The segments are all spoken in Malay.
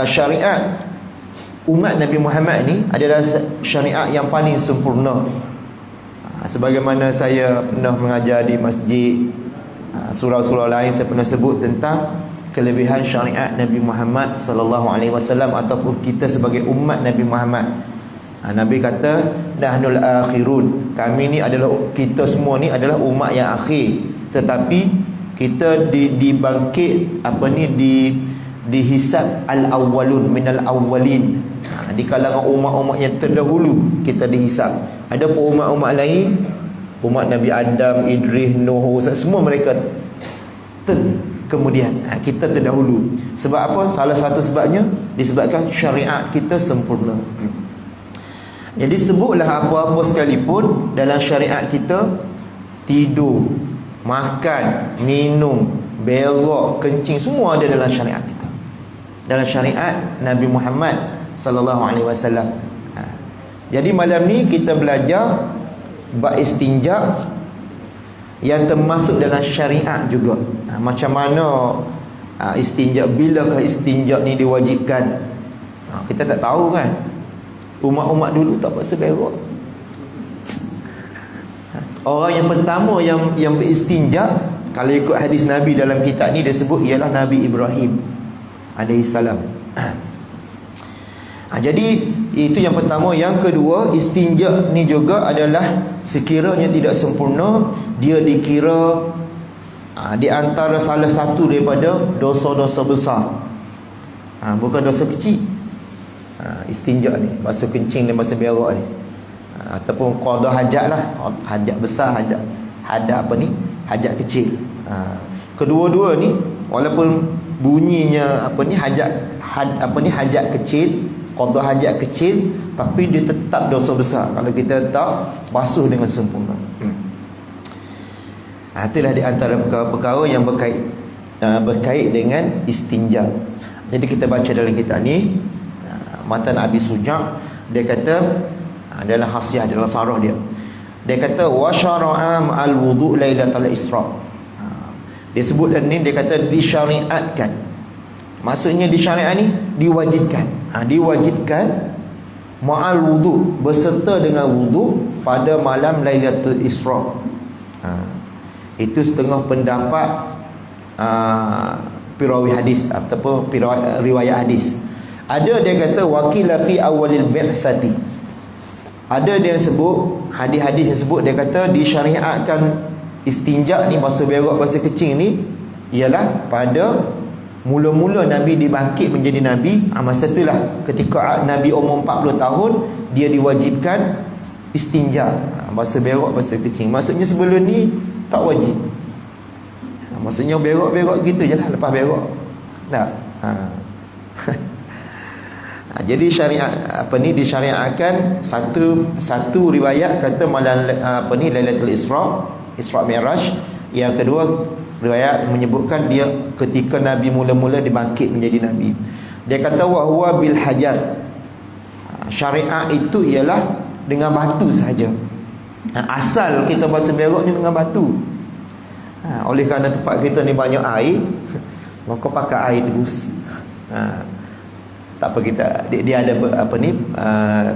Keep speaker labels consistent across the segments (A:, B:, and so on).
A: syariat umat Nabi Muhammad ni adalah syariat yang paling sempurna. Sebagaimana saya pernah mengajar di masjid, surau-surau lain saya pernah sebut tentang kelebihan syariat Nabi Muhammad sallallahu alaihi wasallam ataupun kita sebagai umat Nabi Muhammad. Nabi kata nahnul akhirun, kami ni adalah, kita semua ni adalah umat yang akhir, tetapi kita dibangkit dihisab al-awwalun minal awwalin. Di kalangan umat-umat yang terdahulu kita dihisab. Ada pun umat-umat lain, umat Nabi Adam, Idris, Nuh, semua mereka kemudian, kita terdahulu. Sebab apa? Salah satu sebabnya disebabkan syariat kita sempurna. Jadi sebutlah apa-apa sekalipun dalam syariat kita, tidur, makan, minum, berak, kencing, semua ada dalam syariat kita, dalam syariat Nabi Muhammad sallallahu alaihi wasallam. Jadi malam ni kita belajar bab istinja yang termasuk dalam syariat juga. Macam mana istinja, bilakah istinja ni diwajibkan? Kita tak tahu kan. Umat-umat dulu tak paksa berak. Orang yang pertama yang beristinja, kalau ikut hadis Nabi dalam kitab ni, dia sebut ialah Nabi Ibrahim alaihissalam. Jadi itu yang pertama. Yang kedua, istinja ni juga adalah sekiranya tidak sempurna, dia dikira di antara salah satu daripada dosa-dosa besar, bukan dosa kecil. Istinja ni, basuh kencing dan basuh berak ni, ataupun qada hajat lah, hajat besar, hajat kecil. Kedua-dua ni walaupun bunyinya hajat kecil, qada hajat kecil, tapi dia tetap dosa besar kalau kita tak basuh dengan sempurna. Itulah di antara perkara-perkara yang berkait dengan istinja. Jadi kita baca dalam kitab ni, Matan Abi Suja', dia kata dalam hasiah, dalam sarah dia kata wa syara'a ma'al wudu' lailatul isra. Dia sebutkan ni, dia kata disyariatkan. Maksudnya disyariat ni diwajibkan. Diwajibkan ma'al wudu', berserta dengan wudu' pada malam lailatul isra. Itu setengah pendapat pirawi hadis ataupun riwayat hadis. Ada dia kata wakila fi awalil bi'sati. Ada dia sebut hadis-hadis yang sebut, dia kata disyariatkan istinja ni, basuh berak, basuh kecing ni, ialah pada mula-mula Nabi dibangkit menjadi Nabi. Masa itulah ketika Nabi umur 40 tahun, dia diwajibkan istinja, basuh berak, basuh kecing. Maksudnya sebelum ni tak wajib. Maksudnya berak-berak gitu je lah, lepas berak tak. Jadi syariat disyariatkan satu riwayat kata malam Lailatul Isra Mi'raj. Yang kedua riwayat menyebutkan dia ketika Nabi mula-mula dibangkit menjadi Nabi. Dia kata wa huwa bil hajar. Syariat itu ialah dengan batu sahaja. Asal kita basuh berak ni dengan batu. Oleh kerana tempat kita ni banyak air, maka pakai air terus. Tak apa, dia ada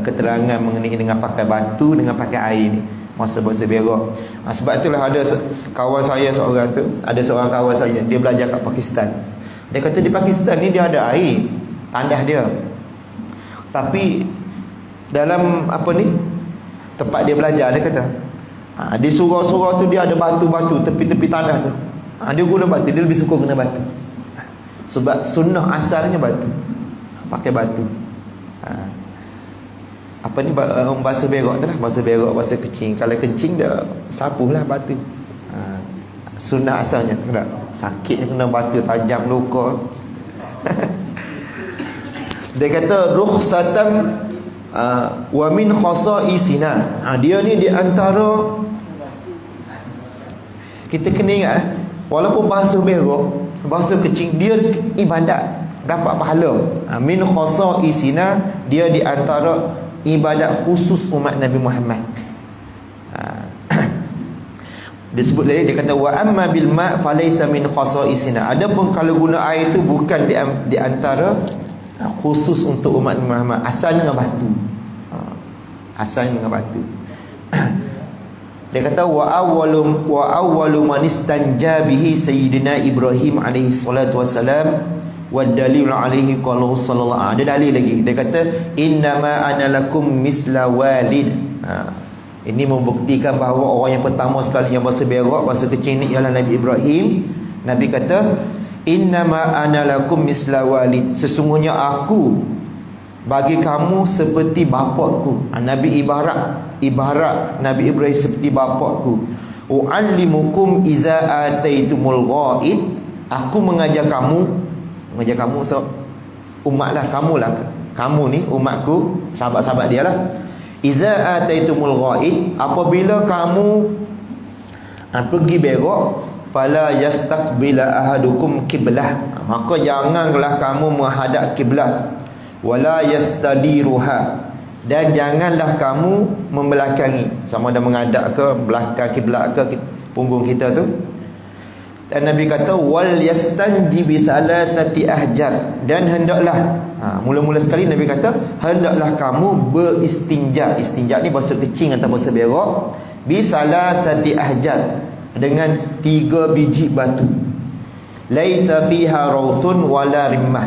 A: keterangan mengenai dengan pakai batu, dengan pakai air ni masa basuh berak. Sebab itulah ada kawan saya seorang tu, ada seorang kawan saya, dia belajar kat Pakistan. Dia kata di Pakistan ni dia ada air tandas dia, tapi dalam tempat dia belajar, dia kata di surau-surau tu dia ada batu-batu tepi-tepi tandas tu. Dia guna batu, dia lebih suka guna batu. Sebab sunnah asalnya batu, pakai batu. Basuh berak tu lah, basuh berak, basuh kencing. Kalau kencing dah sapuhlah batu. Sunnah asalnya tak sakitnya kena batu tajam, luka. Dia kata rukhsatan wa min khasaisina. Dia ni di antara, kita kena ingat, walaupun basuh berak, basuh kencing, dia ibadat, dapat pahala. Min khasaisina, dia di antara ibadat khusus umat Nabi Muhammad. Dia sebut lagi, dia kata wa amma bil ma' falaysa min khasaisina. Adapun kalau guna air itu bukan di antara khusus untuk umat Muhammad, asalnya dengan batu. Asalnya dengan batu. Dia kata wa awwalu man istanja bihi sayyidina Ibrahim alaihi salatu wassalam, wa dalil alaihi qalu sallallahu. Ada dalil lagi. Dia kata innama ana lakum misla walid. Ini membuktikan bahawa orang yang pertama sekali yang bahasa berak, bahasa kecil ni ialah Nabi Ibrahim. Nabi kata innama ana lakum misla walid, sesungguhnya aku bagi kamu seperti bapakku. Nabi ibarat Nabi Ibrahim seperti bapakku. U'allimukum iza ataitumul ghaid, aku mengajar kamu so, umat lah, kamu ni umatku, sahabat-sahabat dia lah. Iza ataitumul ghaid, apabila kamu pergi berak, fala yastaqbila ahadukum kiblah, maka janganlah kamu menghadap kiblat. Wala yastadiruha, dan janganlah kamu membelakangi, sama ada menghadap ke belakang kiblat ke punggung kita tu. Dan Nabi kata wal yastanji bi thalathati ahjar, dan hendaklah mula-mula sekali Nabi kata hendaklah kamu beristinja. Istinja ni bahasa kecil atau bahasa berak, bi salasati ahjar, dengan 3 biji batu. Laisa fiha rawthun wala rimmah,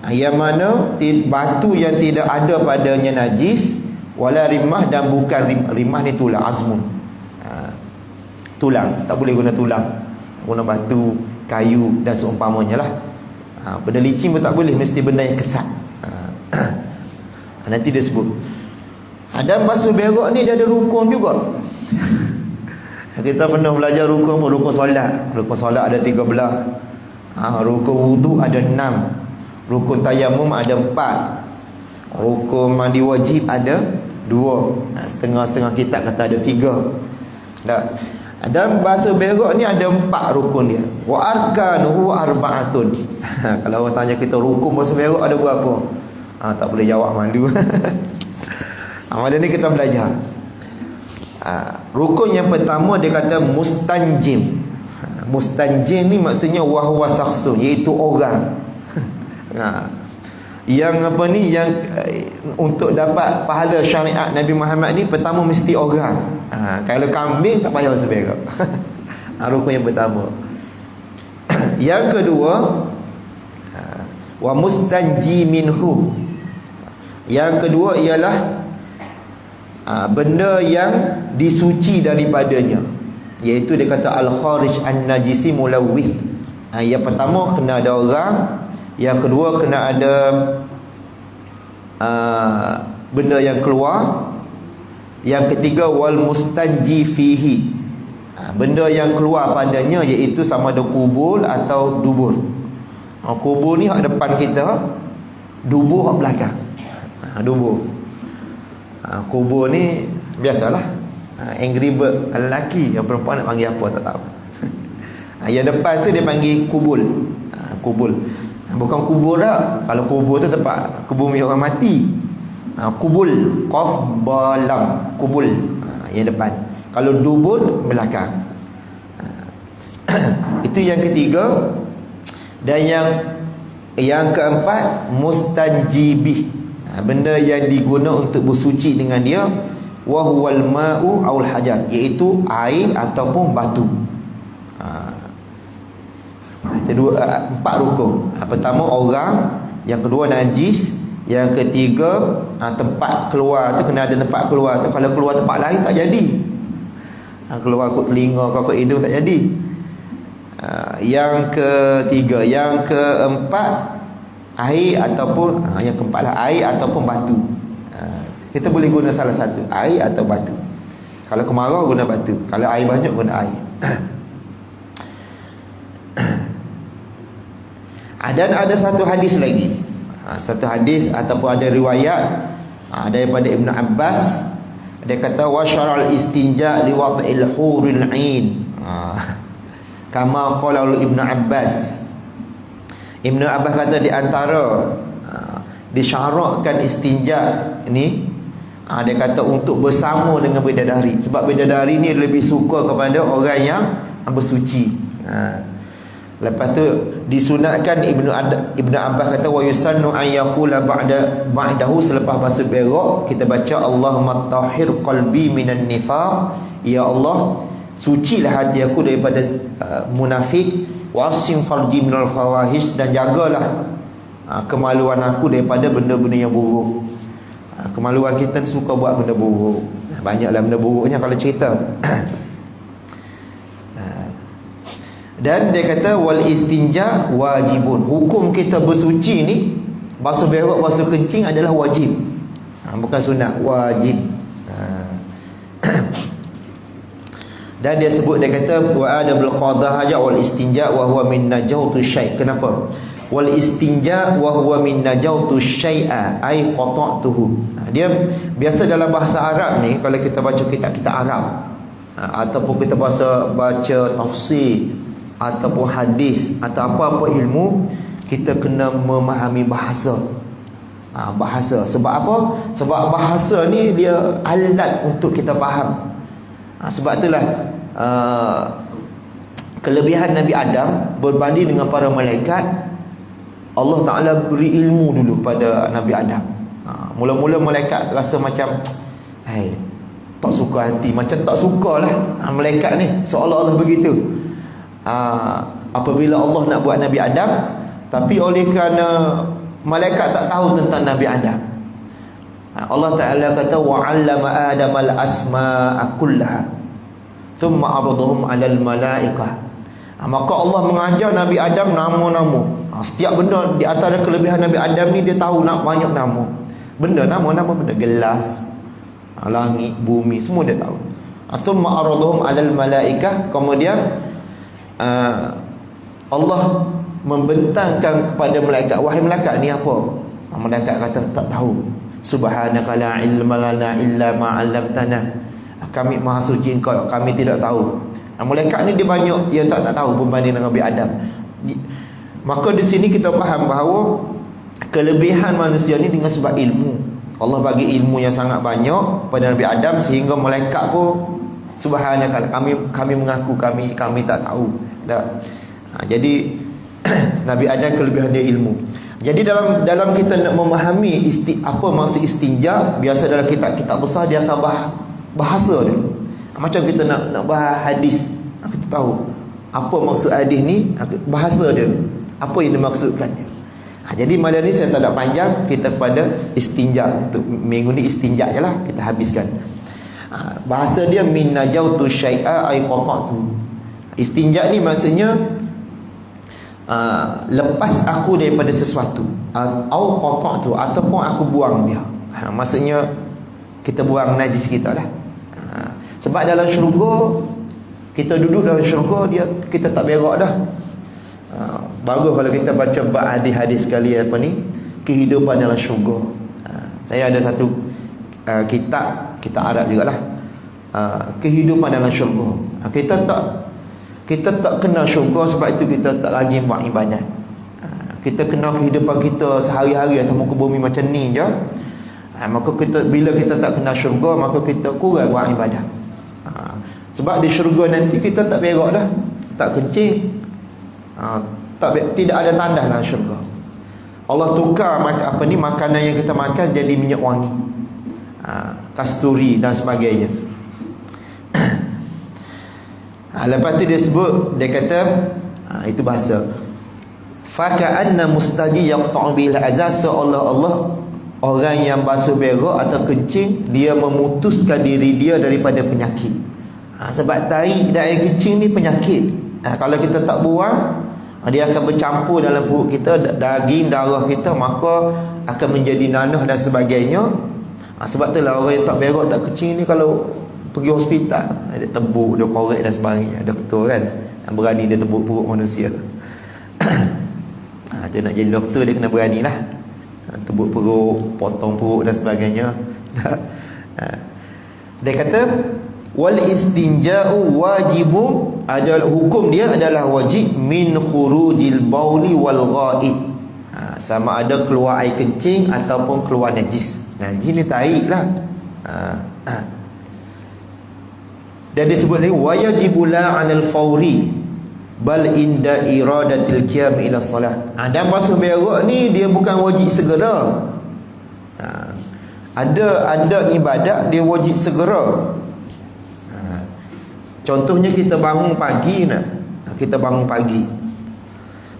A: yang mana batu yang tidak ada padanya najis, wala rimah, dan bukan rimah ni tulang, azmun, tulang, tak boleh guna tulang, guna batu, kayu dan seumpamanya lah. Benda licin pun tak boleh, mesti benda yang kesat. Nanti dia sebut. Dan basuh berak ni dia ada rukun juga. Kita pernah belajar rukun solat. Rukun solat ada 13. Rukun wudu ada 6. Rukun tayamum ada 4. Rukun mandi wajib ada 2. Setengah-setengah kitab kata ada 3. Dan basuh berak ni ada 4 rukun dia. Wa arkanuhu arba'atun. Kalau orang tanya kita rukun basuh berak ada berapa? Tak boleh jawab, malu. Malam ni kita belajar. Rukun yang pertama dia kata mustanjim. Mustanjim ni maksudnya wahwa sakhsun, iaitu orang. Yang apa ni, yang untuk dapat pahala syariat Nabi Muhammad ni pertama mesti orang. Kalau kambing tak payah basuh berak. Rukun yang pertama. Yang kedua wa mustanji minhu. Yang kedua ialah benda yang disuci daripadanya, iaitu dia kata al-kharij an-najisi mulawwith. Yang pertama kena ada orang, yang kedua kena ada benda yang keluar, yang ketiga wal mustanji fihi, benda yang keluar padanya, iaitu sama ada kubur atau dubur. Kubur ni hak depan kita, dubur hak belakang. Dubur, kubur ni biasalah, angry bird lelaki, yang perempuan nak panggil apa tak tahu. Yang depan tu dia panggil kubul. Kubul bukan kubur dah. Kalau kubur tu tempat kubur orang mati. Kubul, qaf ba lam, kubul, yang depan. Kalau dubur belakang. Itu yang ketiga. Dan yang keempat mustanjibih, benda yang diguna untuk bersuci dengan dia, wa huwal ma'u aul hajar, iaitu air ataupun batu. Ada 4 rukun. Pertama orang, yang kedua najis, yang ketiga tempat keluar tu, kena ada tempat keluar tu. Kalau keluar tempat lain tak jadi. Keluar kot telinga, kot hidung tak jadi. Yang ketiga, yang keempat air ataupun yang keempat lah air ataupun batu. Kita boleh guna salah satu, air atau batu. Kalau kemarau guna batu, kalau air banyak guna air. Dan ada satu hadis lagi, satu hadis ataupun ada riwayat daripada Ibn Abbas. Dia kata wa syara'al istinja li wat'il huril 'ain, kama qala Ibn Abbas. Ibn Abbas kata di antara disyarakkan istinja ni, dia kata untuk bersama dengan bidadari. Sebab bidadari ni lebih suka kepada orang yang bersuci. Lepas tu disunatkan Ibnu Abbas kata wa yusannu an yaqula ba'dahu, selepas masuk berak kita baca Allahumma tahhir qalbi minan nifaq, ya Allah sucilah hati aku daripada munafik, wasim farji minal fawahish, dan jagalah kemaluan aku daripada benda-benda yang buruk. Kemaluan kita suka buat benda buruk, banyaklah benda buruknya kalau cerita. Dan dia kata wal istinja wajibun, hukum kita bersuci ni, basuh berak basuh kencing adalah wajib, bukan sunat, wajib. Dan dia sebut, dia kata wa adabul qadah haja wal istinja wa huwa min najautu syai'. Kenapa? Wal istinja wa huwa min najautu syai'a ai qata'tuhu. Dia biasa dalam bahasa Arab ni, kalau kita baca kitab-kitab Arab ataupun kita baca tafsir ataupun hadis atau apa-apa ilmu, kita kena memahami bahasa. Bahasa. Sebab apa? Sebab bahasa ni dia alat untuk kita faham. Sebab itulah kelebihan Nabi Adam berbanding dengan para malaikat, Allah Ta'ala beri ilmu dulu pada Nabi Adam. Mula-mula malaikat rasa macam tak suka hati, macam tak sukalah malaikat ni, seolah-olah begitu. Apabila Allah nak buat Nabi Adam, tapi oleh kerana malaikat tak tahu tentang Nabi Adam, Allah Ta'ala kata wa 'allama Adam al-asma'a kullaha thumma 'aradahum 'alal malaikah. Maka Allah mengajar Nabi Adam nama-nama. Setiap benda, di antara kelebihan Nabi Adam ni, dia tahu nak banyak nama. Benda, nama-nama benda, gelas, langit, bumi, semua dia tahu. Thumma 'aradahum 'alal malaikah. Kemudian Allah membentangkan kepada malaikat, wahai malaikat, ni apa? Malaikat kata tak tahu. Subhanaka la ilma lana illa ma 'allamtana. Kami maha suci engkau, kami tidak tahu. Malaikat ni dia banyak yang tak tahu berbanding dengan Nabi Adam. Maka di sini kita faham bahawa kelebihan manusia ni dengan sebab ilmu. Allah bagi ilmu yang sangat banyak pada Nabi Adam, sehingga malaikat pun subhanaka, kami mengaku kami tak tahu. Jadi Nabi Adam kelebihan dia ilmu. Jadi dalam kita nak memahami apa maksud istinja, biasa dalam kitab-kitab besar dia akan bahasa dia. Macam kita nak bahas hadis, kita tahu apa maksud hadis ni, bahasa dia, apa yang dimaksudkan dia. Jadi malam ni saya tak nak panjang, kita kepada istinja. Untuk minggu ni istinja je lah, kita habiskan. Bahasa dia min najautu syai'a ay qata'tu. Istinja ni maksudnya lepas aku daripada sesuatu, au qata'tu, ataupun aku buang dia. Maksudnya kita buang najis kita lah. Sebab dalam syurga, kita duduk dalam syurga, kita tak berak dah. Bagus kalau kita baca hadis-hadis sekali kehidupan dalam syurga. Saya ada satu kitab Arab jugalah, kehidupan dalam syurga. Kita tak kenal syurga, sebab itu kita tak lagi buat ibadat. Kita kenal kehidupan kita sehari-hari atas muka bumi macam ni je. Maka bila kita tak kenal syurga, maka kita kurang buat ibadat. Sebab di syurga nanti kita tak berak dah, tak kencing, tidak ada tandas dalam syurga. Allah tukar makanan yang kita makan jadi minyak wangi, kasturi dan sebagainya. Lepas tu dia sebut, dia kata itu bahasa faka'anna mustaji yaqta'u bil azaz, seolah-olah orang yang basuh berak atau kencing, dia memutuskan diri dia daripada penyakit. Sebab tahi dan air kencing ni penyakit. Kalau kita tak buang, dia akan bercampur dalam perut kita, daging, darah kita, maka akan menjadi nanah dan sebagainya. Sebab itulah orang yang tak berak, tak kencing ni, kalau pergi hospital, dia tebuk, dia korek dan sebagainya. Doktor kan yang berani dia tebuk perut manusia. Dia nak jadi doktor, dia kena berani lah, tebuk perut, potong perut dan sebagainya. Dia kata wal istinja'u wajibun, adalah hukum dia adalah wajib min khurujil bauli wal ghaid. Sama ada keluar air kencing ataupun keluar najis. Najis ni taik lah. Dan disebut lagi wajibula 'alal fauri, bal inda iradatil qiyam ila solat. Dan basuh berak ni dia bukan wajib segera. Ada ibadat dia wajib segera. Contohnya kita bangun pagi nak. Kita bangun pagi.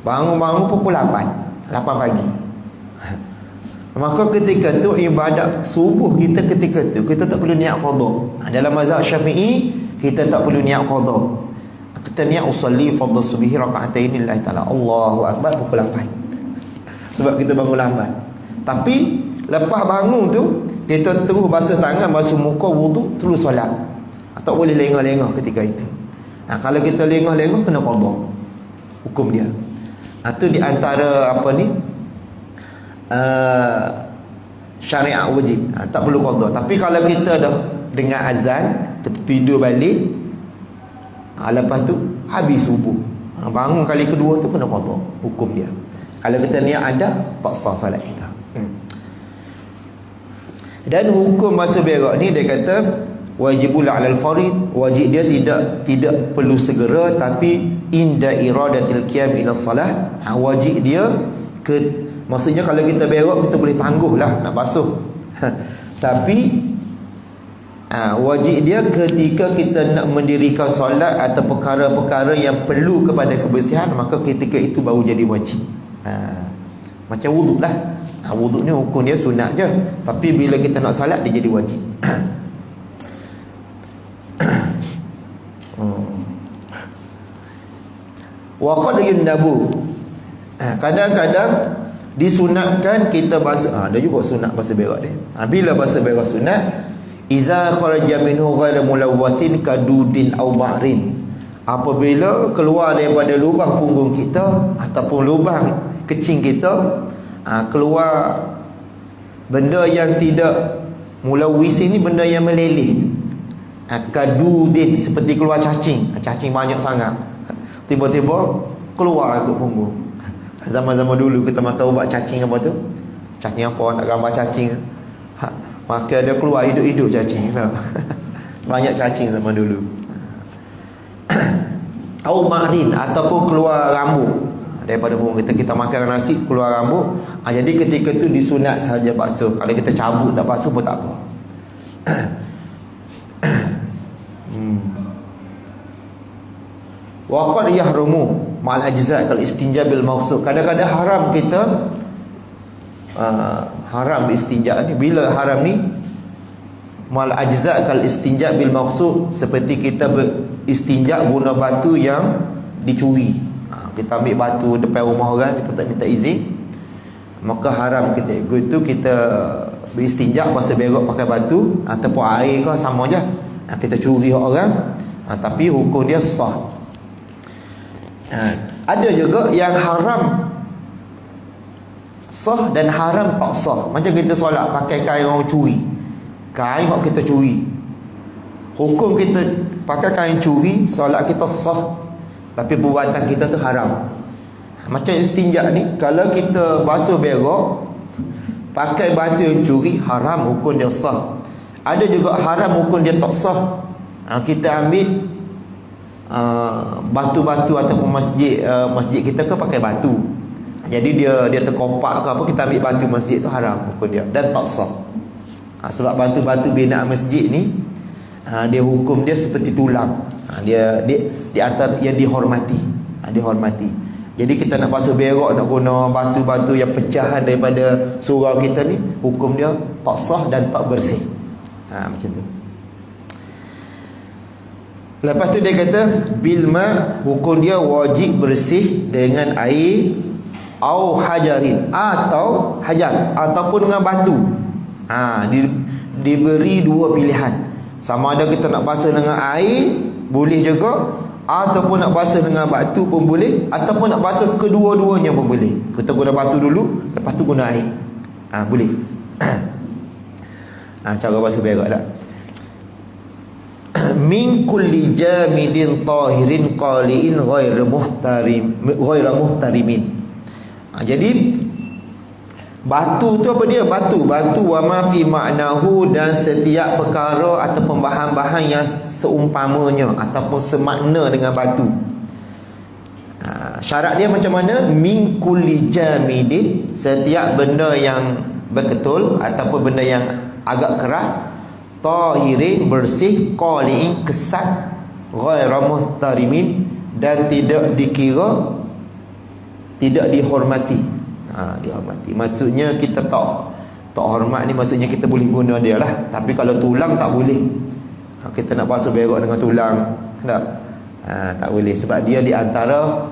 A: Bangun pukul 8 pagi. Maka ketika tu ibadat subuh kita ketika tu kita tak perlu niat qada. Dalam mazhab Syafi'i kita tak perlu niat qada. Kita niat usolli fardhu subhi raka'atain lillahi ta'ala. Allahu akbar pukul 8. Sebab kita bangun lambat. Tapi lepas bangun tu kita terus basuh tangan, basuh muka, wuduk, terus solat. Tak boleh lengah-lengah ketika itu. Kalau kita lengah-lengah kena qada. Hukum dia. Itu di antara apa ni? Syariat wajib. Tak perlu qada. Tapi kalau kita dah dengar azan, kita tidur balik, lepas tu habis subuh, bangun kali kedua tu kena qada. Hukum dia. Kalau kita niat ada, tak sah solat kita. Dan hukum basuh berak ni dia kata wajibul 'alal farid, wajib dia tidak perlu segera, tapi inda iradatil qiyam ila salah, wajib dia maksudnya kalau kita berak kita boleh tangguhlah nak basuh. Tapi wajib dia ketika kita nak mendirikan solat atau perkara-perkara yang perlu kepada kebersihan, maka ketika itu baru jadi wajib. Macam wuduk lah. Wuduk ni hukum dia sunat je, tapi bila kita nak salat dia jadi wajib. Wa qad yundabu, kadang-kadang disunatkan kita basuh. Ada juga sunat basuh berak dia. Bila basuh berak sunat, iza kharaja minhu ghairu mulawwathin kadudin aw ba'rin, apabila keluar daripada lubang punggung kita ataupun lubang kecing kita, keluar benda yang tidak mulawis, ini benda yang meleleh. Kadudin, seperti keluar cacing. Cacing banyak sangat, tiba-tiba keluar ke punggung. Zaman-zaman dulu kita makan ubat cacing apa tu? Cacing apa? Nak gambar cacing. Maka dia keluar hidup-hidup cacing. Banyak cacing zaman dulu. Au marin, ataupun keluar rambut daripada punggung kita makan nasi keluar rambut. Jadi ketika tu disunat sahaja basuh. Kalau kita cabut tak basuh pun tak apa. Wa qad yahrumu ma'al ajza' kal istinja bil maqsud. Kadang-kadang haram kita haram istinja ni. Bila haram ni? Ma'al ajza' kal istinja bil maqsud, seperti kita beristinja guna batu yang dicuri. Kita ambil batu depan rumah orang, kita tak minta izin, maka haram kita itu kita beristinja basuh berak pakai batu ataupun air ke, sama je. Kita curi orang, tapi hukum dia sah. Ada juga yang haram sah dan haram tak sah. Macam kita solat pakai kain orang curi, kain yang kita curi, hukum kita pakai kain curi, solat kita sah, tapi perbuatan kita tu haram. Macam istinja ni, kalau kita basuh berak pakai batu yang curi, haram, hukum dia sah. Ada juga haram, hukum dia tak sah. Kita ambil batu-batu ataupun masjid kita ke pakai batu, jadi dia terkompak ke apa, kita ambil batu masjid tu, haram hukum dia dan tak sah. Sebab batu-batu binaan masjid ni dia hukum dia seperti tulang. Dia di antara yang dihormati. Dihormati. Jadi kita nak basuh berak nak guna batu-batu yang pecahan daripada surau kita ni, hukum dia tak sah dan tak bersih. Macam tu. Lepas tu dia kata bilma, hukum dia wajib bersih dengan air, au hajarin, atau hajar, ataupun dengan batu. Diberi dua pilihan. Sama ada kita nak basuh dengan air boleh juga, ataupun nak basuh dengan batu pun boleh, ataupun nak basuh kedua-duanya pun boleh. Kita guna batu dulu, lepas tu guna air. Boleh. Cara basuh berak tak? Min kulli jamidin tahirin qaliin ghairu muhtarimin. Jadi batu tu apa dia? Batu wa ma fi ma'nahu, dan setiap perkara ataupun bahan-bahan yang seumpamanya ataupun semakna dengan batu. Syarat dia macam mana? Min kulli jamidin, setiap benda yang berketul ataupun benda yang agak keras, tahirin, bersih, qali'in, kesat, ghairu muhtarimin, dan tidak dikira, tidak dihormati. Dihormati maksudnya kita tak hormat ni, maksudnya kita boleh guna dia lah, tapi kalau tulang tak boleh. Kita nak basuh berak dengan tulang tak boleh, sebab dia di antara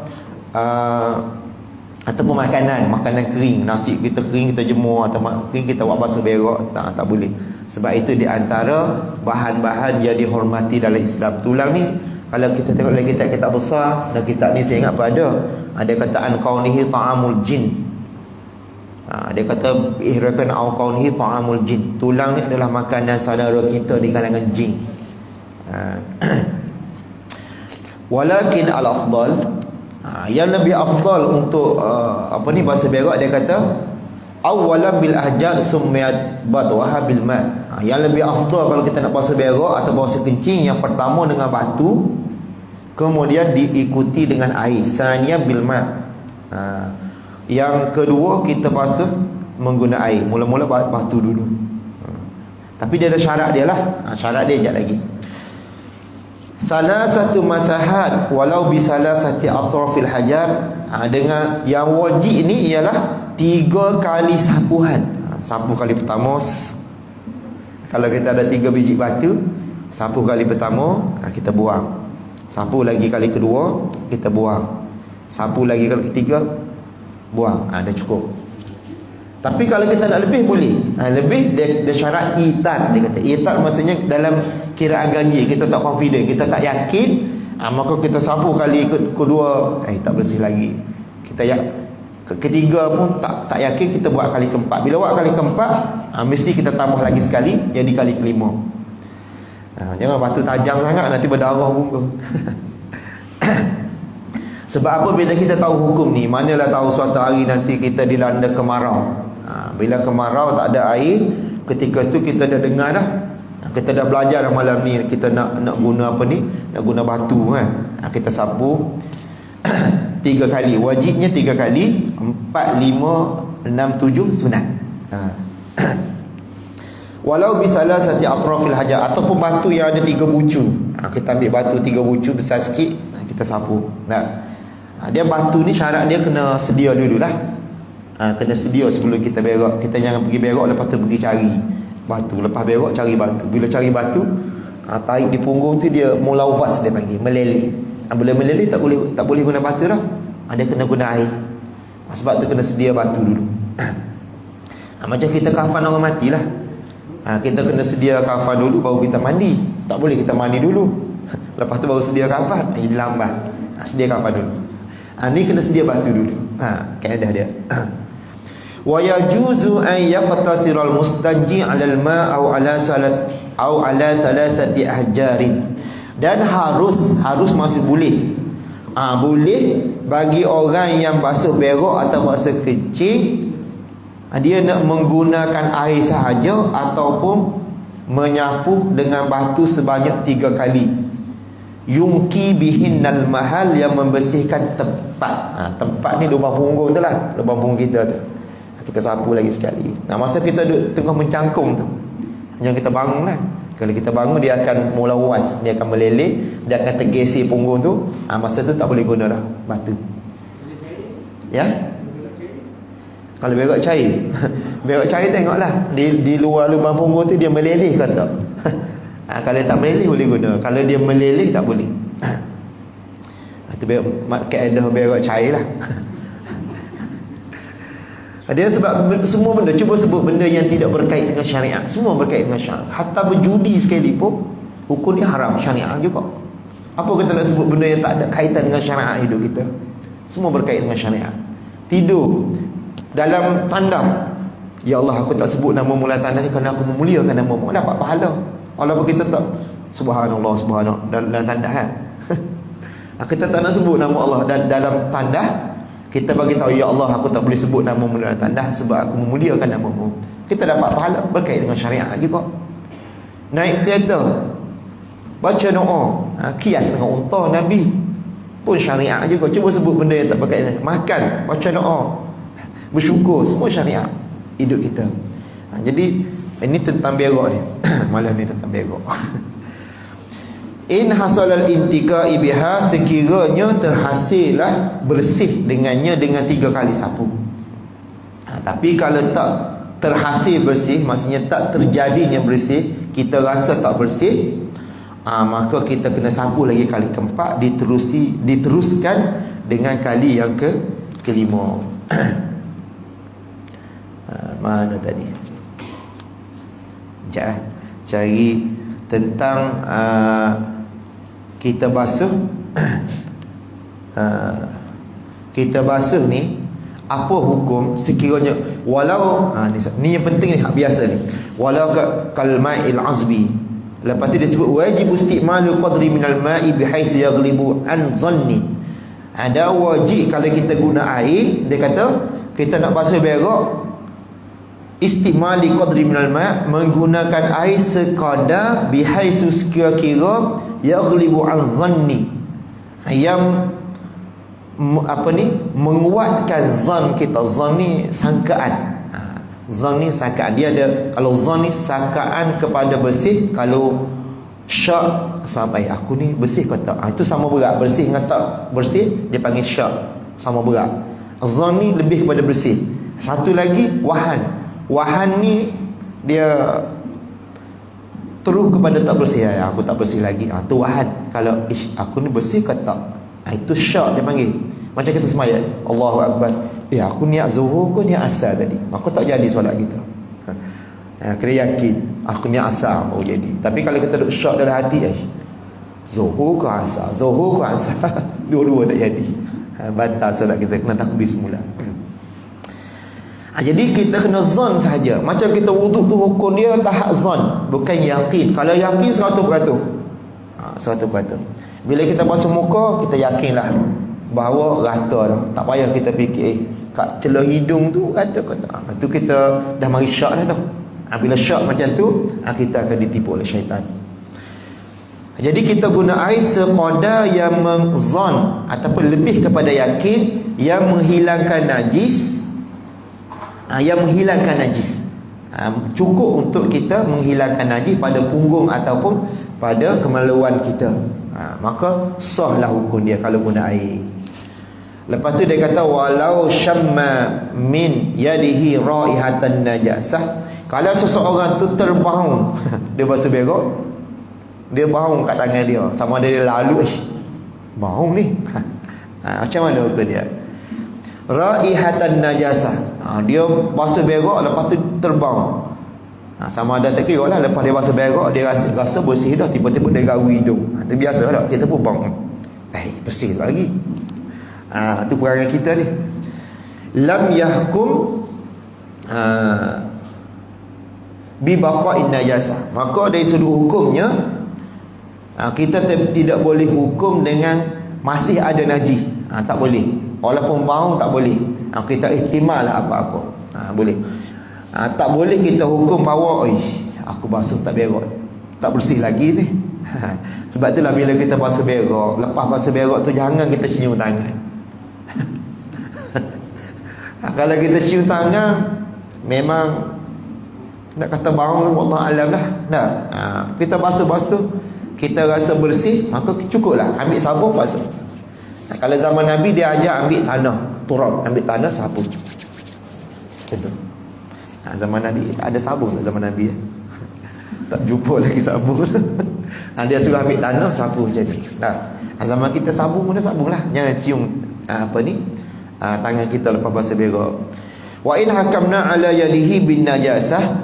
A: ataupun makanan kering, nasi kita kering kita jemur atau kering kita buat basuh berak, tak boleh. Sebab itu di antara bahan-bahan yang dihormati dalam Islam. Tulang ni kalau kita tengok dalam kitab-kitab besar, dan kitab ni saya ingat apa ada kataan kaunihi ta'amul jin. Dia kata ihrakan au kaunihi ta'amul jin. Tulang ni adalah makanan saudara kita di kalangan jin. Walakin al-afdal, yang lebih afdal untuk bahasa berak, dia kata awwalan bil ahjar summiyat badwaha bil ma. Yang lebih afdal kalau kita nak basuh berak atau basuh kencing, yang pertama dengan batu, kemudian diikuti dengan air, saniya bil ma. Yang kedua kita basuh menggunakan air. Mula-mula batu dulu. Tapi dia ada syarat dia lah. Syarat dia sekejap lagi. Salah satu masahat walau bisalah sati atrafil hajar. Dengan yang wajib ni ialah 3 kali sapuhan. Sapu kali pertama, kalau kita ada 3 biji batu, sapu kali pertama kita buang. Sapu lagi kali kedua, kita buang. Sapu lagi kali ketiga, buang. Dah cukup. Tapi kalau kita nak lebih boleh. Lebih dia syarat itat. Dia kata itat maksudnya dalam kiraan ganjil, kita tak confident, kita tak yakin, maka kita sapu kali kedua tak bersih lagi. Kita ketiga pun tak yakin, kita buat kali keempat. Bila buat kali keempat, mesti kita tambah lagi sekali, jadi kali kelima. Jangan batu tajam sangat, nanti berdarah pun. Sebab apa? Bila kita tahu hukum ni, manalah tahu suatu hari nanti kita dilanda kemarau. Bila kemarau tak ada air, ketika tu kita dah dengar dah, kita dah belajar dah malam ni, kita nak guna apa ni, nak guna batu kan. Kita sapu 3 kali, wajibnya 3 kali, 4, 5, 6, 7 sunat. Walau bisalah sati atrafil hajar, ataupun batu yang ada 3 bucu. Kita ambil batu 3 bucu besar sikit, kita sapu. Dia batu ni syarat dia kena sedia dululah. Kena sedia sebelum kita berak. Kita jangan pergi berak lepas tu pergi cari batu. Lepas berak cari batu. Bila cari batu, tarik di punggung tu dia mulawwas, dia panggil, meleleh. Bila meleleh tak boleh guna batu dah. Dia kena guna air. Sebab tu kena sedia batu dulu. Macam kita kafan orang mati lah. Kita kena sedia kafan dulu baru kita mandi. Tak boleh kita mandi dulu lepas tu baru sedia kafan, jadi lambat. Sedia kafan dulu. Ni kena sedia batu dulu. Kaedah dia. Wa yajuzu an yaqtasiral mustanji 'ala al-ma' aw 'ala thalathati ahjarin. Dan harus masih boleh. Boleh bagi orang yang basuh berak atau basuh kencing, dia nak menggunakan air sahaja ataupun menyapu dengan batu sebanyak 3 kali. Yungki bihinnal mahal, yang membersihkan tempat. Tempat ni lubang punggung tu lah, lubang punggung kita tu. Kita sapu lagi sekali. Masa kita duduk tengah mencangkung tu, jangan kita bangun lah. Kalau kita bangun, dia akan mula was, dia akan meleleh, dia akan tergesek punggung tu. Masa tu tak boleh guna dah batu. Ya? Kalau berak cair berak cair tengoklah di luar lubang punggung tu dia meleleh ke tak. Kalau tak meleleh boleh guna, kalau dia meleleh tak boleh. Itu kaedah berak cair lah. Dia sebab semua benda, cuba sebut benda yang tidak berkait dengan syariat, semua berkait dengan syariat. Hatta berjudi sekali pun hukum dia haram, syariat juga. Apa kita nak sebut benda yang tak ada kaitan dengan syariat hidup kita? Semua berkait dengan syariat. Tidur dalam tanda, ya Allah aku tak sebut nama mula tanda ni kerana aku memuliakan nama-Mu, dapat pahala. Walaupun kita tak subhanallah dalam tanda kan. Kita tak nak sebut nama Allah dalam tanda, kita bagi tahu ya Allah aku tak boleh sebut nama-Mu dalam tanda sebab aku memuliakan nama-Mu. Kita dapat pahala, berkait dengan syariat juga. Naik kereta, baca doa, kias dengan unta Nabi. pun syariat juga. Cuba sebut benda yang tak berkaitan. Makan, baca doa, bersyukur, semua syariat hidup kita. Jadi ini tentang berak ni. Malam ni tentang berak. In hasalal intiqa'i biha, sekiranya terhasillah bersih dengannya dengan 3 kali sapu. Tapi kalau tak terhasil bersih, maksudnya tak terjadinya bersih, kita rasa tak bersih, maka kita kena sapu lagi kali keempat, diteruskan dengan kali yang kelima. Mana tadi? Sekejap, cari tentang kita basuh. Kita basuh ni apa hukum sekiranya walau ni yang penting ni, hak biasa ni, walau kalma'il azbi. Lepas tu dia sebut wajib istimalu qadri minal ma'i bihaitsu yaghlibu an zanni. Ada wajib kalau kita guna air, dia kata kita nak basuh berak, istimali qadri minal ma', menggunakan air sekadar bihaitsu sekira-kira yaghlibu an zanni, yang menguatkan zan kita. Zan ni sangkaan. Zan ni sangkaan. Dia ada, kalau zan ni sangkaan kepada bersih, kalau syak sampai aku ni bersih ke tak, itu sama berat. Bersih dengan tak bersih dia panggil syak, sama berat. Zan ni lebih kepada bersih. Satu lagi wahan. Wahan ni dia terus kepada tak bersih. Aku tak bersih lagi, tu wahan. Kalau aku ni bersih ke tak, itu syak dia panggil. Macam kita sembahyang, Allahu Akbar, aku niat zuhur ke niat asar tadi, maka tak jadi solat kita. Kena yakin aku niat asar baru jadi. Tapi kalau kita duk syak dalam hati, zuhur ke asar, zuhur ke asar, dua-dua tak jadi, batal solat kita, kena takbir semula. Jadi kita kena zon saja. Macam kita wuduk tu hukum dia tahap zon, bukan yakin. Kalau yakin 100%, 100%. Bila kita basuh muka, kita yakinlah bahawa rata dah. Tak payah kita fikir kat celah hidung tu rata ke tak. Itu kita dah mari syak dah tu. Bila syak macam tu, kita akan ditipu oleh syaitan. Jadi kita guna air sekadar yang menzon ataupun lebih kepada yakin, yang menghilangkan najis, cukup untuk kita menghilangkan najis pada punggung ataupun pada kemaluan kita. Maka sahlah hukum dia kalau guna air. Lepas tu dia kata walau syamma min yadihi raihatan najasah, kalau seseorang tu terbau dia basuh berak, dia bau kat tangan dia, sama ada dia lalu bau ni, macam mana hukum dia? Raihatan najasah, dia basuh berak lepas tu terbau, sama ada tak kira lah, lepas dia basuh berak dia rasa bersih dah, tiba-tiba dia gawi hidung. Itu biasa tak? Kita pun bang, bersih lagi. Itu perangai kita ni. Lam yahkum bi baqa'in najasah, maka dari sudut hukumnya kita tidak boleh hukum dengan masih ada najis. Tak boleh. Walaupun bau tak boleh. Kita ihtimal lah apa-apa. Boleh. Tak boleh kita hukum bahawa aku basuh tak berak, tak bersih lagi ni. Sebab itulah bila kita basuh berak, lepas basuh berak tu jangan kita cium tangan. Kalau kita cium tangan, memang nak kata bau, wallah alam lah. Kita basuh-basuh, kita rasa bersih, maka cukuplah ambil sabun basuh. Kalau zaman Nabi dia ajar ambil tanah, turab, ambil tanah sapu. Macam tu. Zaman Nabi tak ada sabun tak zaman Nabi. Tak jumpa lagi sabun. Dia suruh ambil tanah sapu macam ni. Zaman kita sabun pun dah sabun lah. Jangan cium tangan kita lepas basuh berak. Wa in hakamna ala yadihi bin najasah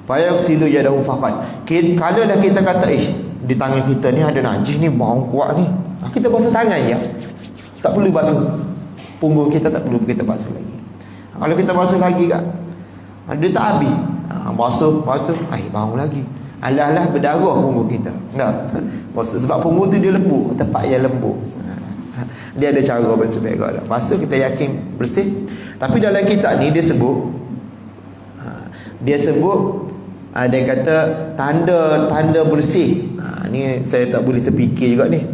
A: fayaghsilu yadahu faqat. Kalau dah kita kata di tangan kita ni ada najis ni, bau kuat ni, kita basuh tangan je, tak perlu basuh punggung kita, tak perlu kita basuh lagi. Kalau kita basuh lagi kat dia tak habis, basuh bau lagi, alah berdarah punggung kita. Sebab punggung tu dia lembut, tempat yang lembut. Dia ada cara basuh berak lah. Basuh kita yakin bersih. Tapi dalam kitab ni dia sebut dia kata tanda-tanda bersih. Ni saya tak boleh terfikir juga ni.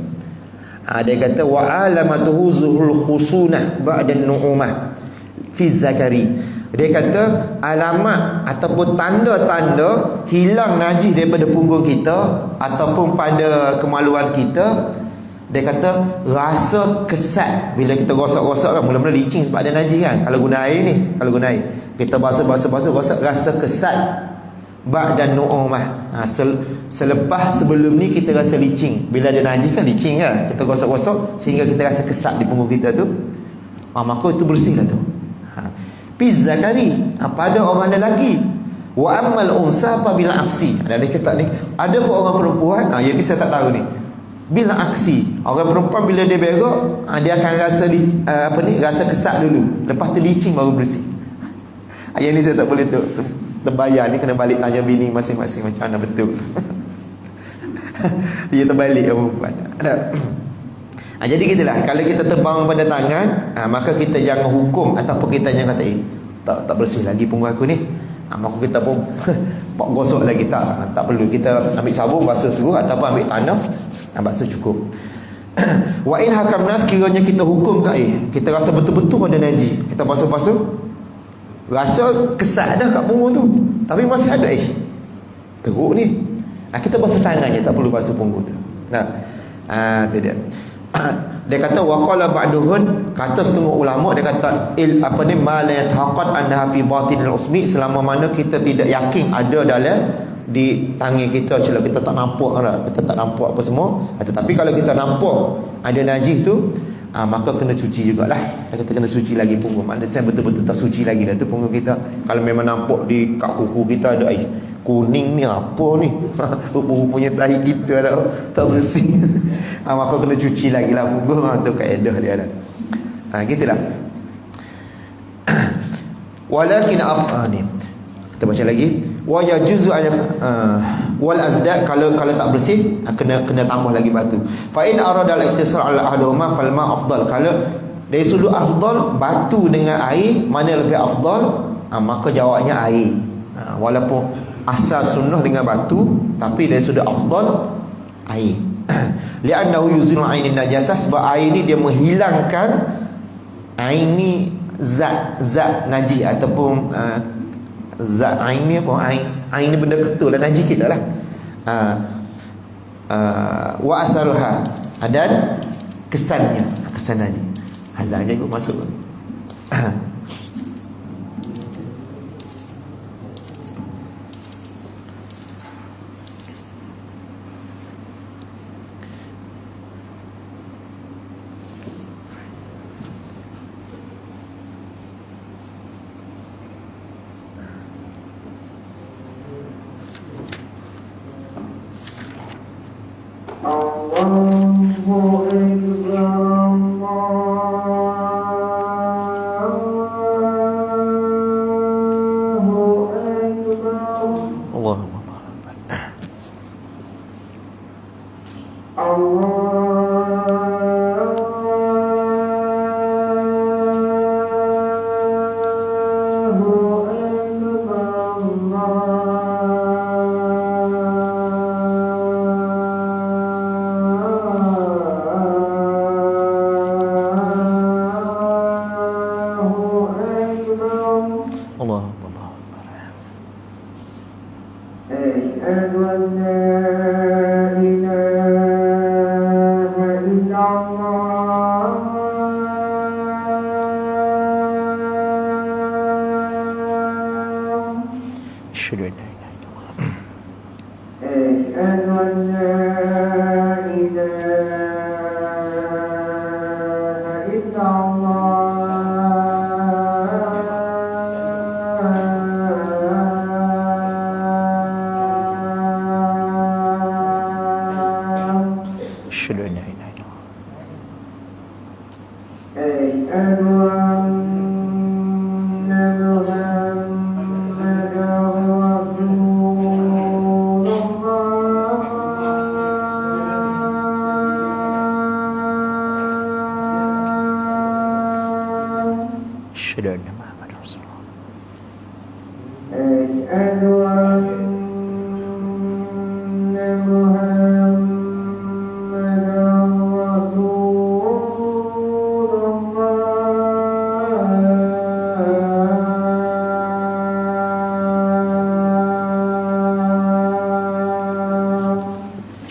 A: Dia kata wa alamatuhu zuhul khusunah ba'da nu'umah fi zakari. Dia kata alamat ataupun tanda-tanda hilang najis daripada punggung kita ataupun pada kemaluan kita, dia kata rasa kesat bila kita rosak-rosak kan, mula-mula licin sebab ada najis kan. Kalau guna air ni, kalau guna air kita basuh rosak, rasa kesat ba'da nu'umah. Selepas sebelum ni kita rasa licin. Bila ada najis kan licin kan, kita rosak-rosak sehingga kita rasa kesat di punggung kita tu. Maka itu bersihlah tu. Fiz zakari, pada orang lelaki. Wa ammal unsa bila aksi. Ada kata ni, ada pun orang perempuan, yang ni saya tak tahu ni. Bila aksi, orang perempuan bila dia berak, dia akan rasa rasa kesat dulu, lepas tu licin baru bersih. Yang ni saya tak boleh terbayar ni, kena balik tanya bini masing-masing macam mana betul. Dia terbalik perempuan. Ada. Jadi gitulah, kalau kita tebang pada tangan, maka kita jangan hukum ataupun kita jangan kata tak bersih lagi punggung aku ni. Maka kita pun gosok lagi, tak perlu. Kita ambil sabun basuh terus ataupun ambil tanah basuh cukup. Wa in hakamna, sekiranya kita hukum kat kita rasa betul-betul ada najis, kita basuh-basuh, rasa kesat dah kat punggung tu, tapi masih ada teruk ni, kita basuh tangan je, tak perlu basuh punggung tu. Tu dia. Dia kata waqala ba'duhun, kata setengah ulama, dia kata ma la yatahaqad annaha fi batinil usmi, selama mana kita tidak yakin ada dalam di tangan kita, kalau kita tak nampak kita tak nampak apa semua. Tetapi kalau kita nampak ada najis tu, maka kena cuci jugalah. Kita kena suci lagi punggung. Maksudnya betul-betul tak suci lagi dah tu punggung kita. Kalau memang nampak di kat kuku kita ada air kuning ni, apa ni, rupa-rupanya tahi kita dah tak bersih. Maka kena cuci lagi lah punggung. Tu kaedah dia dah. Gitulah. Walakin ni kita baca lagi, wa yajuzu wal azdad, kalau tak bersih kena tambah lagi batu. Fa in arada al iktisar ala ahaduhuma fal ma afdal, kalau dari sudut afdal batu dengan air mana lebih afdal, maka jawabnya air. Walaupun asal sunnah dengan batu, tapi dari sudut afdal air. Li'annahu yuzilu ainin najasah, sebab air ni dia menghilangkan aini zat najis ataupun zat ain ni apa? Ain ni benda ketul dan najis kita lah. Wa asaruha, dan kesan najis. Azannya ikut masuk.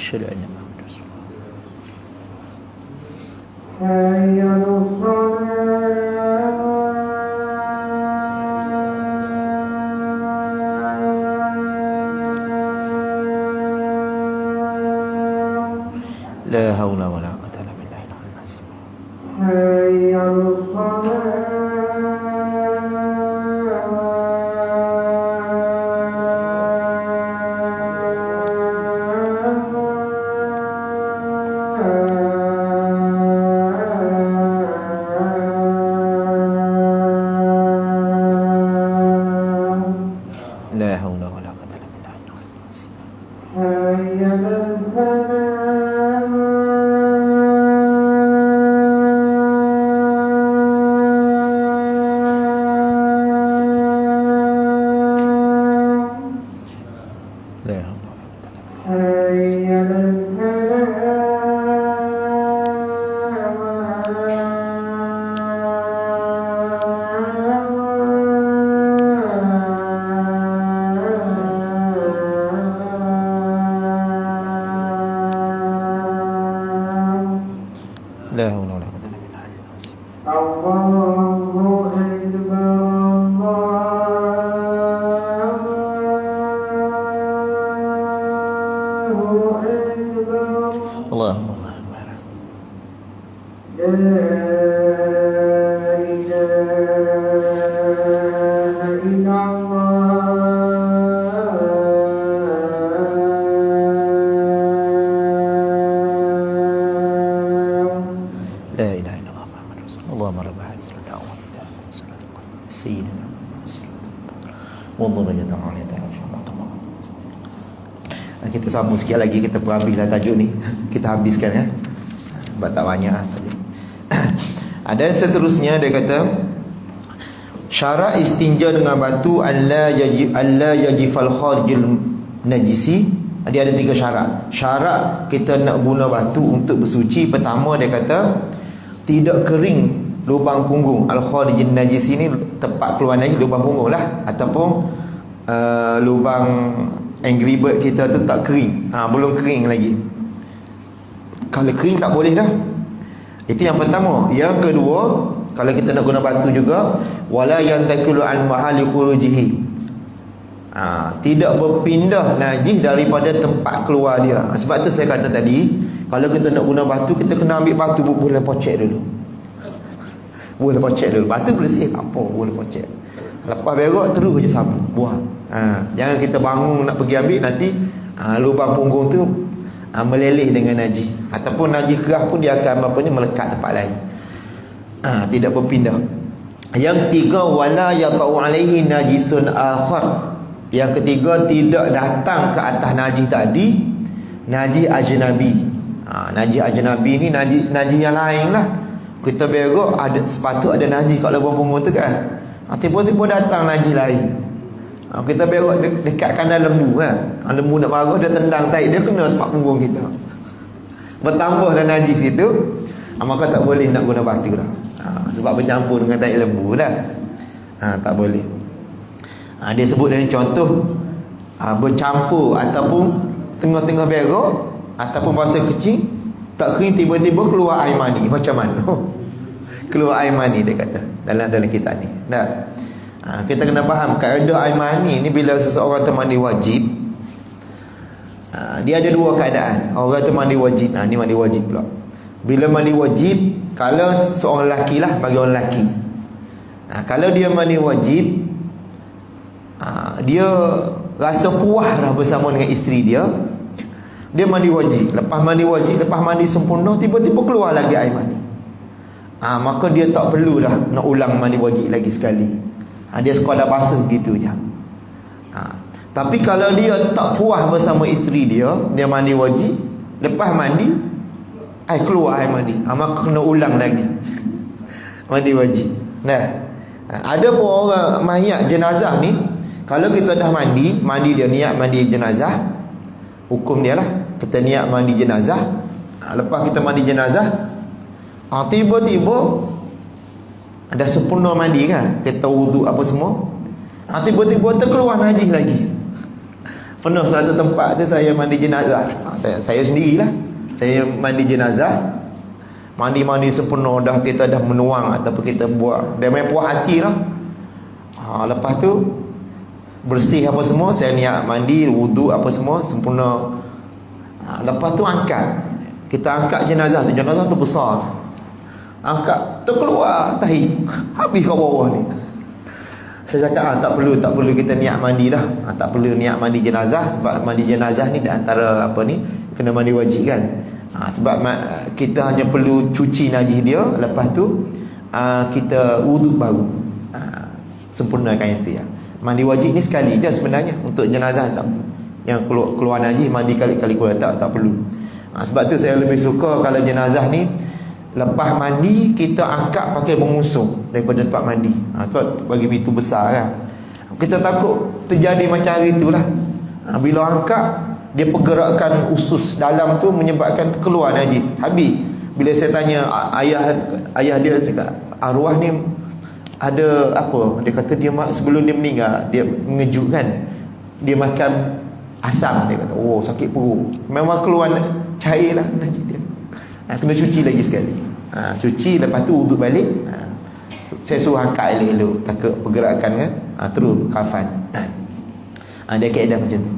A: asyhadu anna Muhammadar Rasulullah.
B: hayya 'alas shalah.
A: La haula wala quwwata illa billahil aliyyil azim.
B: hayya 'alas shalah.
A: La haula wala quwwata illa billahil aliyyil azim.
B: hayya 'alal falah.
A: La haula wala quwwata illa billah.
B: hayya 'alal
A: La haula wala quwwata illa billahil azim.
B: Allahu Akbar. Allahu Akbar.
A: Allahumma Allahu akbar.
B: La ilaha illallah.
A: La ilaha illallah Muhammadur Rasulullah. Allahumma rabb hadhihi ad-da'wah wa salatu sayyidina wa dhurriyyatan aliyatan rafi'atan. Kita sambung sikit lagi, kita perhabislah tajuk ni. Kita habiskan ya. Sebab tak banyak tajuk. Ada seterusnya dia kata syarat istinja dengan batu alla yajifal kharijul najisi. Dia ada 3 syarat. Syarat kita nak guna batu untuk bersuci, pertama dia kata tidak kering lubang punggung. Al kharijul najisi ni tempat keluar najis, lubang punggung lah, ataupun lubang Angry Bird kita tu tak kering, belum kering lagi. Kalau kering tak boleh dah. Itu yang pertama. Yang kedua, kalau kita nak guna batu juga, wala yantakulu an mahali khurujihi, tidak berpindah najis daripada tempat keluar dia. Sebab tu saya kata tadi, kalau kita nak guna batu, kita kena ambil batu boleh pocek dulu. Boleh pocek dulu. Batu bersih apa, boleh pocek. Lepas berak terus je sapu, buang. Jangan kita bangun nak pergi ambil, nanti lubang punggung tu meleleh dengan najis, ataupun najis keras pun dia akan melekat tempat lain. Tidak berpindah. Yang ketiga, wala yaqau alaihi najisun akhar. Yang ketiga, tidak datang ke atas najis tadi najis ajnabi. Najis ajnabi ni najis yang lain lah. Kita berak ada sepatut ada najis kat lubang punggung tu kan. Tiba-tiba datang najis lain. Kita berak dekat kandang lembu kan. Lembu nak marah, dia tendang tahi, dia kena tempat punggung kita. Bertambah dah najis itu, maka tak boleh nak guna batu dah. Sebab bercampur dengan tahi lembu dah. Tak boleh. Dia sebut dengan contoh bercampur ataupun tengah-tengah berak ataupun bahasa kecil tak kering, tiba-tiba keluar air mani. Macam mana? Keluar air mani dia kata dalam kitab ni. Dah. Kita kena faham kaedah air mani ni, bila seseorang tu mandi wajib, dia ada 2 keadaan. Orang tu mandi wajib, ni mandi wajib pula. Bila mandi wajib, kalau seorang lelaki lah, bagi orang lelaki, kalau dia mandi wajib, dia rasa puas dah bersama dengan isteri dia, dia mandi wajib. Lepas mandi wajib, lepas mandi sempurna, tiba-tiba keluar lagi air mani, maka dia tak perlu dah nak ulang mandi wajib lagi sekali. Dia sekadar basuh gitu je. Tapi kalau dia tak puas bersama isteri dia, dia mandi wajib, lepas mandi keluar air mandi, maka kena ulang lagi mandi wajib. Ada pun orang mayat jenazah ni, kalau kita dah mandi dia niat mandi jenazah, hukum dia lah, kita niat mandi jenazah, lepas kita mandi jenazah, tiba-tiba dah sempurna mandi kan, kita wuduk apa semua, tiba-tiba terkeluar najis lagi. Pernah satu tempat tu saya mandi jenazah. Saya sendirilah. Saya mandi jenazah. Mandi sempurna dah, kita dah menuang ataupun kita buat dah main puas hati lah. Lepas tu bersih apa semua, saya niat mandi, wuduk apa semua sempurna. Lepas tu kita angkat jenazah tu besar. Angkat terkeluar tahi. Habis kat bawah ni. Saya cakap tak perlu kita niat mandi dah. Tak perlu niat mandi jenazah, sebab mandi jenazah ni di antara kena mandi wajib kan. Sebab kita hanya perlu cuci najis dia, lepas tu kita wuduk baru. Sempurnakan itu ya. Mandi wajib ni sekali je sebenarnya. Untuk jenazah tak, yang keluar najis mandi kali-kali keluar tak perlu. Sebab tu saya lebih suka kalau jenazah ni lepas mandi kita angkat pakai mengusung daripada tempat mandi. Tu bagi pintu besar kan. Kita takut terjadi macam hari itulah. Bila angkat, dia pergerakan usus dalam tu menyebabkan keluar najis. Habis bila saya tanya ayah dia cakap, arwah ni ada apa? Dia kata dia sebelum dia meninggal, dia mengejutkan. Dia makan asam, dia kata, oh sakit perut. Memang keluar cair lah najis dia. Kena cuci lagi sekali. Cuci, lepas tu wuduk balik. Saya suruh angkat elok-elok, takut pergerakan kan. Terus kafan. Dia kaedah macam tu.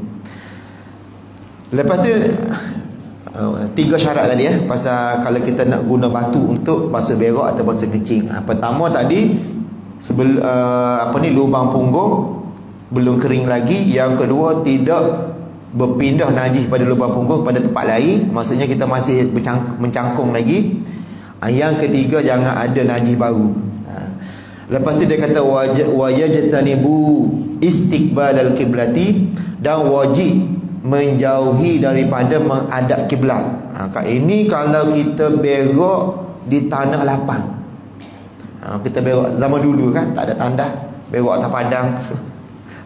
A: Lepas tu 3 syarat tadi pasal kalau kita nak guna batu untuk basuh berak atau basuh kencing. Pertama tadi lubang punggung belum kering lagi. Yang kedua, tidak berpindah najis pada lubang punggung pada tempat lain, maksudnya kita masih mencangkung lagi. Yang ketiga, jangan ada najis baru. Lepas tu dia kata wajajtanibu istiqbalal qiblati, dan wajib menjauhi daripada menghadap kiblat. Ini kalau kita berak di tanah lapang. Kita berak zaman dulu kan, tak ada tandas, berak atas padang.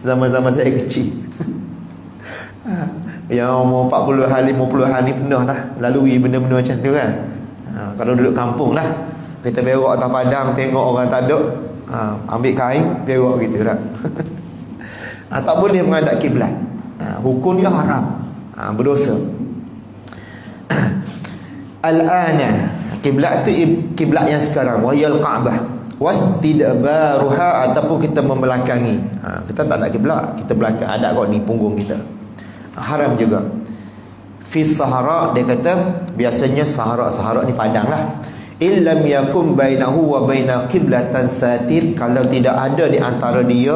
A: Zaman-zaman saya kecil. Yang umur 40-an, 50-an ni pernah lah lalui benda-benda macam tu kan. Kalau duduk kampung lah, kita berak atas padang, tengok orang tak ada, ambil kain, berak gitu lah. Tak boleh menghadap kiblat. Hukum dia haram, berdosa. Al-ana, kiblat tu kiblat yang sekarang, wahiyal Kaabah, wastidbaruha, ataupun kita membelakangi. Kita tak ada kiblat, kita belakang, ada kot ni punggung kita. Haram juga. Fi sahara, dia kata biasanya sahara ni padang lah. Illam yakum bainahu wa baina qiblatan satir, kalau tidak ada di antara dia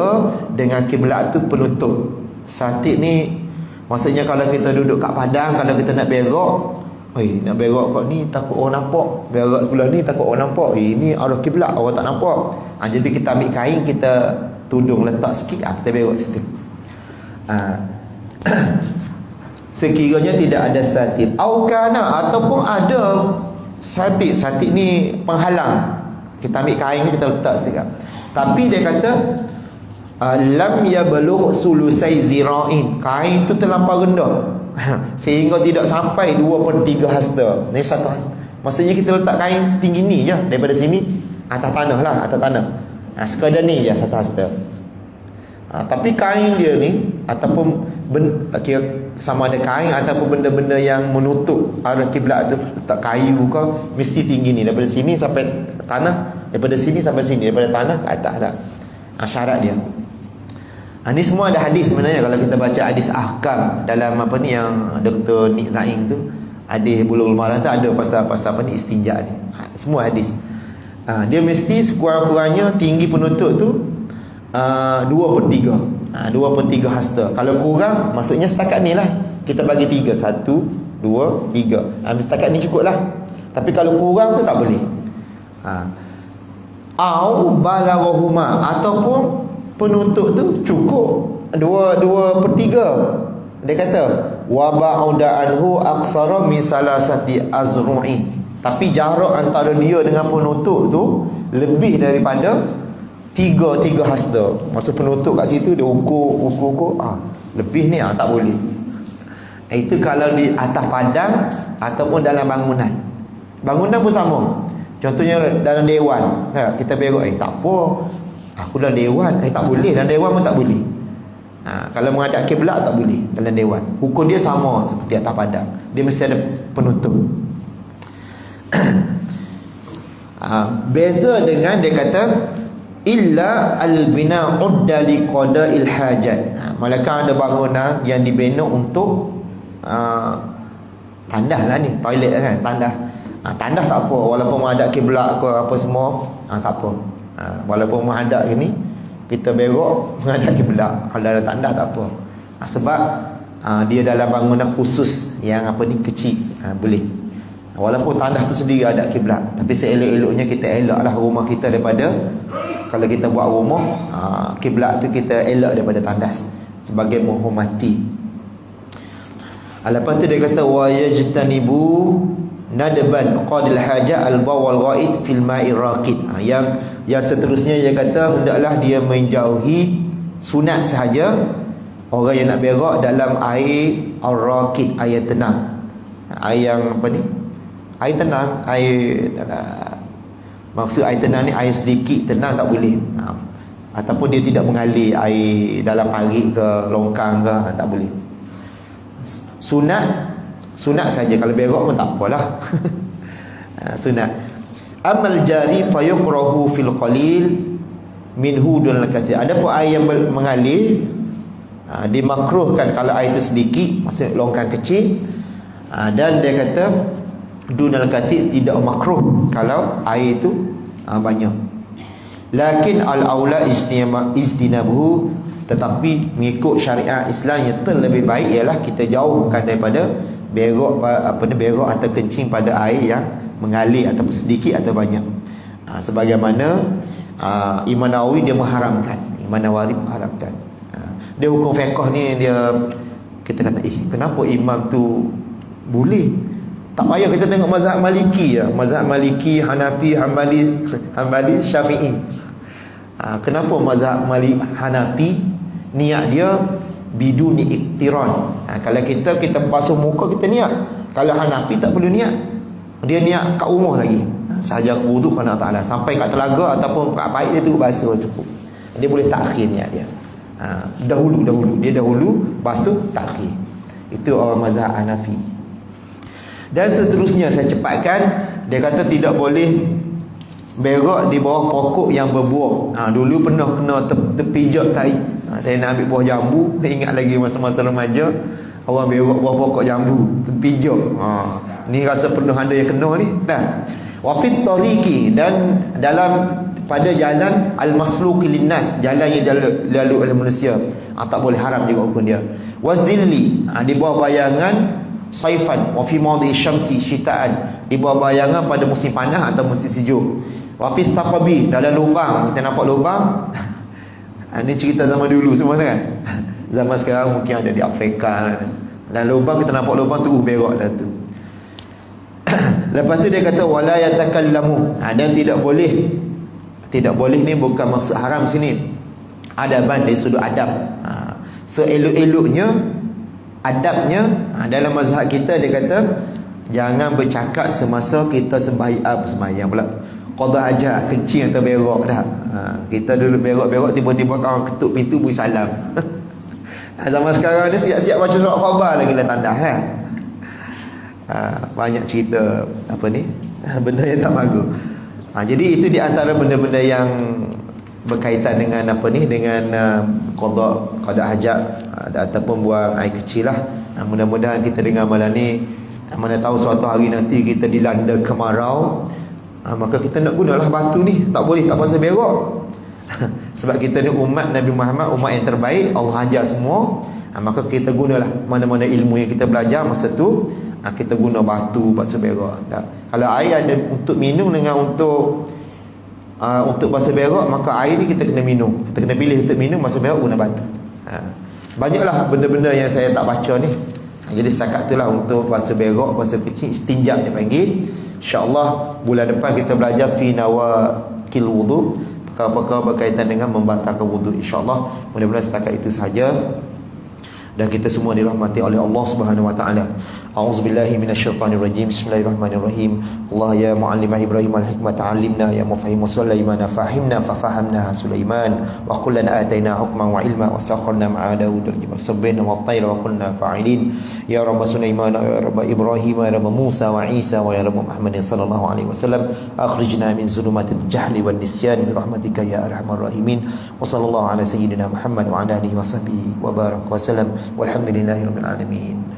A: dengan kiblat tu penutup. Satir ni maksudnya kalau kita duduk kat padang, kalau kita nak berak, nak berak kat ni takut orang nampak, berak sebelah ni takut orang nampak, ini arah kiblat, orang tak nampak. Jadi kita ambil kain, kita tudung letak sikit, kita berak situ. Sekiranya tidak ada satir, aukana, ataupun ada satir. Satir ni penghalang, kita ambil kain, kita letak sedikit. Tapi dia kata lam yablugh sulusai zira'in, kain tu terlampau rendah sehingga tidak sampai 2/3 hasta. Ni satu hasta, maksudnya kita letak kain tinggi ni je, daripada sini atas tanah lah, atas tanah. Sekadar ni je satu hasta. Tapi kain dia ni ataupun tak kira sama ada kain ataupun benda-benda yang menutup arah kiblat tu, letak kayu ke, mesti tinggi ni, daripada sini sampai tanah, daripada sini sampai sini, daripada tanah ke atas dah. Syarat dia. Ni semua ada hadis sebenarnya. Kalau kita baca hadis ahkam dalam yang Dr. Nik Zain tu, hadis Bulughul Maram tu ada pasal istinja ni. Semua hadis. Dia mesti sekurang-kurangnya tinggi penutup tu 2/3. 2/3 hasta. Kalau kurang, maksudnya setakat ni lah, kita bagi 3, 1, 2, 3. Setakat ni cukup lah. Tapi kalau kurang tu tak boleh. Au balaghahuma, ataupun penutup tu cukup 2/3. Dia kata wa ba'uda anhu aqsara min salasati azru'in, tapi jarak antara dia dengan penutup tu lebih daripada 3 hasta. Maksud penutup kat situ dia ukur lebih ni tak boleh. Itu kalau di atas padang ataupun dalam bangunan. Bangunan pun sama. Contohnya dalam dewan, kita berak, tak apa, aku dalam dewan, tak boleh, dalam dewan pun tak boleh. Kalau menghadap kiblat tak boleh dalam dewan. Hukum dia sama seperti atas padang. Dia mesti ada penutup. Beza dengan dia kata illa al-bina udda li qada'il hajat. Malaikat ada bangunan yang dibina untuk tandas lah ni, toilet kan, tandas. Tandas tak apa, walaupun menghadap kiblat ke apa semua, tak apa. Walaupun menghadap ni kita berok menghadap kiblat, kalau ada tandas tak apa. Sebab dia dalam bangunan khusus yang apa ni kecil, boleh. Walaupun tandas tu sendiri ada kiblat, tapi seelok-eloknya kita elaklah rumah kita daripada, kalau kita buat rumah kiblat tu kita elak daripada tandas sebagai menghormati. Lepas tu dia kata wa yajtanibu nadban qadil haja al-bawl ghaid fil ma'i raqid. Yang seterusnya dia kata hendaklah dia menjauhi sunat sahaja orang yang nak berak dalam air ar-raqid, air tenang. Air yang apa ni? Air tenang, maksud air tenang ni air sedikit tenang tak boleh. Ataupun dia tidak mengalir air dalam parit ke longkang ke, tak boleh. Sunat saja, kalau berak pun tak apalah. Sunat. Amal jari fayukrahu fil qalil minhu dun al-kathir. Adapun air yang mengalir dimakruhkan kalau air itu sedikit, maksud longkang kecil. Dan dia kata dunal kathir, tidak makruh kalau air itu banyak. Lakin al-aula ijtinabuhu, tetapi mengikut syariat Islam yang terlebih baik ialah kita jauhkan daripada berak atau kencing pada air yang mengalir ataupun sedikit atau banyak. Sebagaimana Imam Nawawi dia mengharamkan. Imam Nawawi mengharamkan. Dia hukum fiqh ni dia, kita kata kenapa imam tu boleh? Tak payah kita tengok mazhab Maliki ya. Mazhab Maliki, Hanafi, Hambali, Syafi'i. Kenapa mazhab Hanafi niat dia biduni iktiran. Kalau kita basuh muka kita niat. Kalau Hanafi tak perlu niat. Dia niat kat rumah lagi. Sahaja wuduk kepada Allah Taala, sampai kat telaga ataupun kat paip dia tu basuh cukup. Dia boleh takhir niat dia. Dahulu dia basuh takhir. Itu orang mazhab Hanafi. Dan seterusnya saya cepatkan, dia kata tidak boleh berak di bawah pokok yang berbuah. Dulu pernah kena terpijak tai. Saya nak ambil buah jambu, saya ingat lagi masa-masa remaja, orang berak bawah pokok jambu, terpijak. Ni rasa pernah ada yang kena ni. Dah. Wa fit tariqi, dan dalam pada jalan al-masluki linnas, jalan yang dilalui oleh manusia, tak boleh, haram juga hukum dia. Wa zilli, di bawah bayangan saifan, wa fi mawdi syamsi syitaan, di bawah bayangan pada musim panas atau musim sejuk. Wa fi thaqabi, dalam lubang, kita nampak lubang. Ini cerita zaman dulu semua kan. Zaman sekarang mungkin ada di Afrika. Dan lubang, kita nampak lubang terus berak dah tu. Lepas tu dia kata wala yatakallamu, dan tidak boleh ni bukan maksud haram sini. Adaban dari sudut adab. Seelok-eloknya adabnya, dalam mazhab kita dia kata jangan bercakap semasa kita sembahyang pula. Qada hajat, kencing atau berak dah. Kita dulu berak-berak, tiba-tiba kawan ketuk pintu beri salam. Zaman sekarang ni siap-siap baca surat khabar lagi lah tandas kan. Banyak cerita apa ni, benda yang tak bagus. Jadi itu di antara benda-benda yang berkaitan dengan apa ni, dengan qada hajat ataupun buang air kecil lah. Mudah-mudahan kita dengar malam ni, mana tahu suatu hari nanti kita dilanda kemarau, maka kita nak gunalah batu ni. Tak boleh tak pasal berak. Sebab kita ni umat Nabi Muhammad, umat yang terbaik, Allah ajar semua. Maka kita gunalah mana-mana ilmu yang kita belajar masa tu, kita guna batu pasal berak. Kalau air ada untuk minum dengan untuk basuh berak, maka air ni kita kena minum. Kita kena pilih untuk minum, basuh berak guna batu. Banyaklah benda-benda yang saya tak baca ni. Jadi setakat itulah untuk basuh berak, basuh kecil, istinja dia panggil. InsyaAllah bulan depan kita belajar fi nawakil wudu, perkara-perkara berkaitan dengan membatalkan wudu. InsyaAllah mudah-mudahan setakat itu sahaja. dan kita semua dirahmati oleh Allah Subhanahu wa taala. A'udzubillahi minasyaitonirrajim. Bismillahirrahmanirrahim. Allah ya muallimah Ibrahim al-hikmata 'allimna ya mufahhim Sulaiman fahimna fafahamna Sulaiman wa kullana ataina hukman wa ilma wa sakharna ma'a Daud al-jibal sabbina wa at-tayra wa kunna fa'ilin ya rabb Sulaiman ya rabb Ibrahim ya rabb Musa wa Isa wa ya rabb Muhammadin sallallahu alaihi wasallam akhrijna min zulumatil jahli wan nisyan bi rahmatika ya arhamar rahimin wa sallallahu ala sayyidina Muhammad wa ala alihi wa sahbihi wa baraka wa sallam walhamdulillahi rabbil alamin.